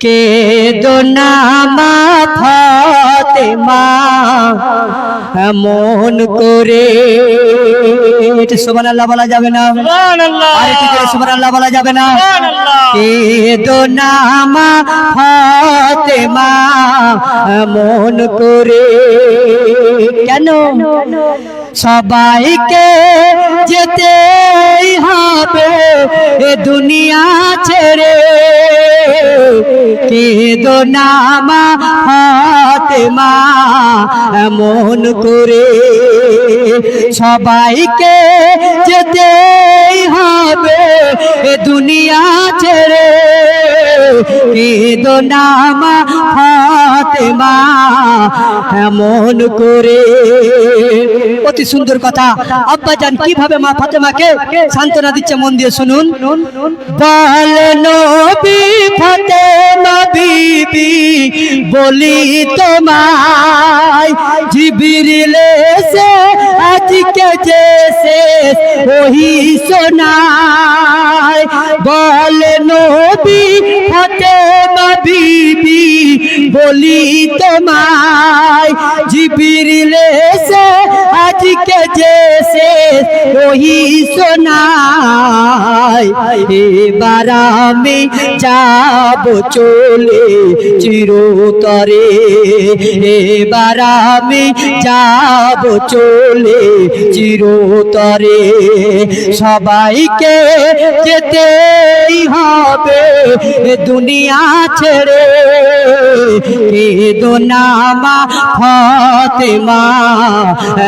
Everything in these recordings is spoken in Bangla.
কে দোনামা ফাতেমা এমন করে সুবহানাল্লাহ বলা যাবে না? সুবহানাল্লাহ। আর একটু জোরে সুবহানাল্লাহ বলা যাবে না? সুবহানাল্লাহ। কে দোনামা ফাতেমা এমন করে, কেন? সবাইকে যেতেই হবে এ দুনিয়া ছেড়ে, কেঁদো না মা ফাতেমা এমন করে। সবাইকে যেতেই হবে এ দুনিয়া ছেড়ে, কেঁদো না মা ফাতেমা এমন করে। অতি সুন্দর কথা। আব্বাজান কিভাবে মা ফাতেমাকে সান্ত্বনা দিচ্ছে, মন দিয়ে শুনুন। বল নবী ফাতেমা বিবি বলি তোমায়, জিবরিল এসে আজকে যে শেষ ওহি শোনায়। বল নবী ফাতেমা বিবি বলি তোমায়, জিবরিল এসে আজকে যে শেষ ওহি শোনায়। এবার আমি যাব চলে চিরতরে, এবার আমি যাব চলে চিরতরে। সবাইকে যেতেই হবে দুনিয়া ছেড়ে, কেঁদো না মা ফাতেমা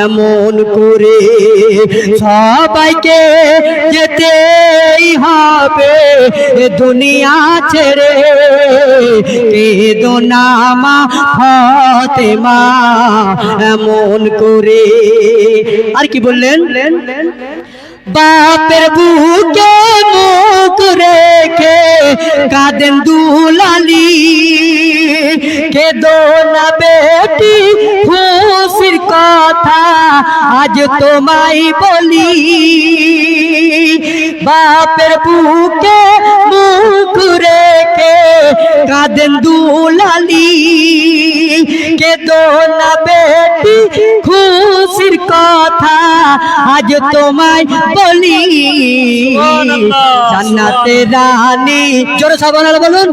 এমন করে। সবাইকে যেতেই হবে দুনিয়া ছেড়ে, কেঁদো না মা ফাতেমা এমন করে। আর কি বললেন? বাপের বুকে মুখ রেখে কাঁদেন দুলালি, কেঁদো না বেটি খুশির কথা আজ তোমায় বলি। বাপের বুকে মুখ রেখে কাঁদেন দুলালি, কেঁদো না বেটি খুশির কথা আজ তোমায় বলি। জান্নাতের রানী, জোরে সুবহানাল্লাহ বলুন,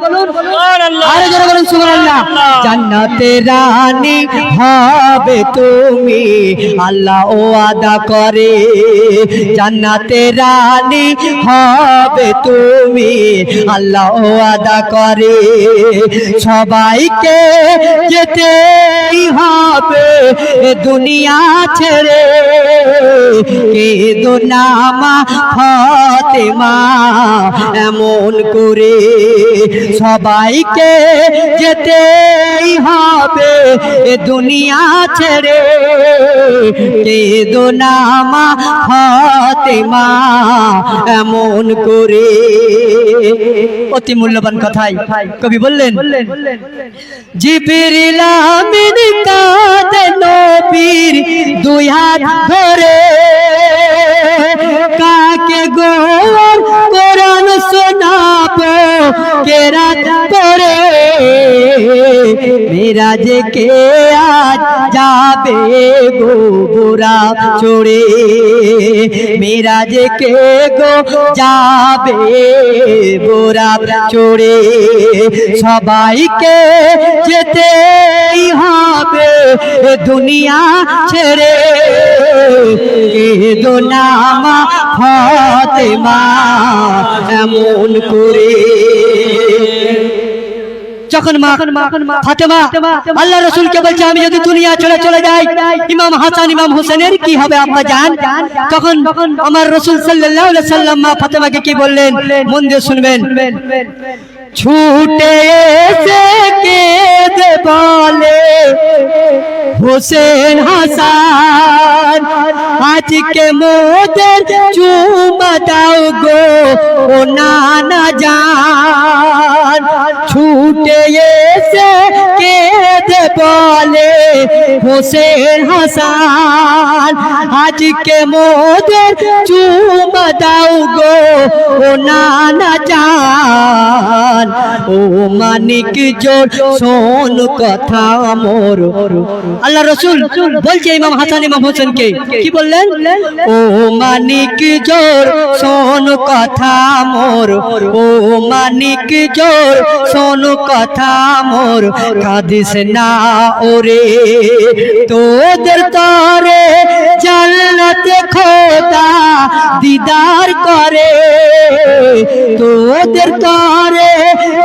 আরে জোরে বলুন সুবহানাল্লাহ। জান্নাতের রানী হবে তুমি, আল্লাহ ওয়াদা করে। জান্নাতের রানী হবে তুমি, আল্লাহ ওয়াদা করে। সবাইকে যেতেই হবে দুনিয়া ছেড়ে, কেঁদো না মা ফাতেমা এমন করে। সবাইকে যেতেই হবে দুনিয়া ছেড়ে, কেঁদো না মা ফাতেমা এমন করে। অতি মূল্যবান কথাই কবি বললেন। জিবরিল আমিন কাঁদে নবীর দুই হাত ধরে, কাকে গো কোরআন শোনাবো কেরাত করে। মেরাজে কে আজ যাবে গো বুরা চড়ে, মেরাজে কে গো যাবে বুরা চড়ে। সবাইকে যেতেই হবে দুনিয়া ছেড়ে, কেঁদো না মা ফাতেমা এমন করে। যখন মা ফাতেমা আল্লাহ রাসূলকে বলছে, আমি যদি দুনিয়া ছেড়ে চলে যাই, ইমাম হাসান ইমাম হোসেনের কি হবে আব্বা জান? তখন আমার রাসূল সাল্লাল্লাহু আলাইহি সাল্লাম মা ফাতেমাকে কি বললেন, মন দিয়ে শুনবেন। ছুটে এসে কেঁদে বলে হোসেন হাসান, আজকে মোদের চুমা দাও গো ও নানা জান। ছুটে ছুটে এসে কেঁদে বলে হোসেন হাসান আজকে মোদের চুমা দাও গো ও নানা জান ও মানিক জোর শোন কথা মোর আল্লাহ রসুল বলছে ইমাম হাসান ইমাম হোসেনকে কি বললেন ও মানিক জোর শোন কথা মোর ও মানিক জোর শোন কথা মোর কাঁদিস না ওরে তোদের তরে জান্নাতে খোদা দিদার করে তোদের তরে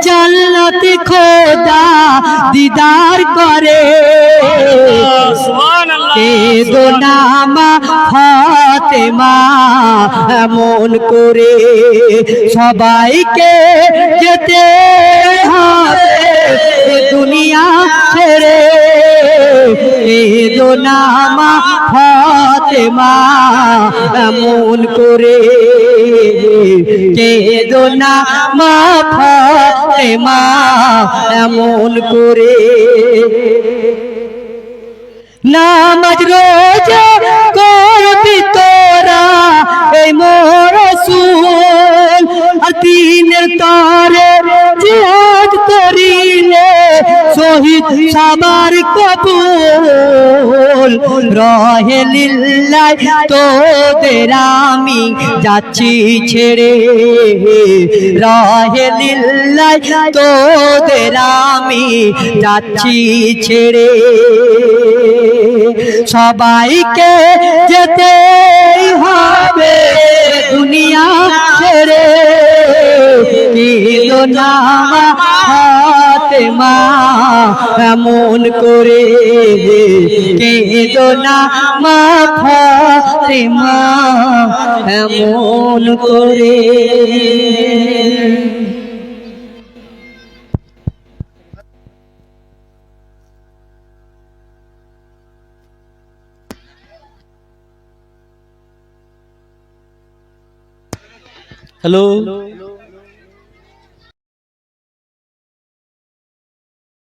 জান্নাতে খোদা দিদার করে কেঁদো না মা ফাতেমা এমন করে সবাইকে যেতে হবে দুনিয়া ছেড়ে কেঁদো না মা ফাতেমা এমন করে কেঁদো না মা ফাতেমা এমন করে নামাজ রোজা করবি তোরা এই মোর রাসূল আর দিনের তরে জিহাদ করিলে শহীদ সবার কবুল রহে লিল্লাহ তোদের আমি যাচ্ছি ছেড়ে রহে লিল্লাহ তোদের আমি যাচ্ছি ছেড়ে সবাইকে যেতে হবে দুনিয়া ছেড়ে কেঁদো না ফাতেমা এমন করে কেঁদো না মা ফাতেমা এমন করে हेलो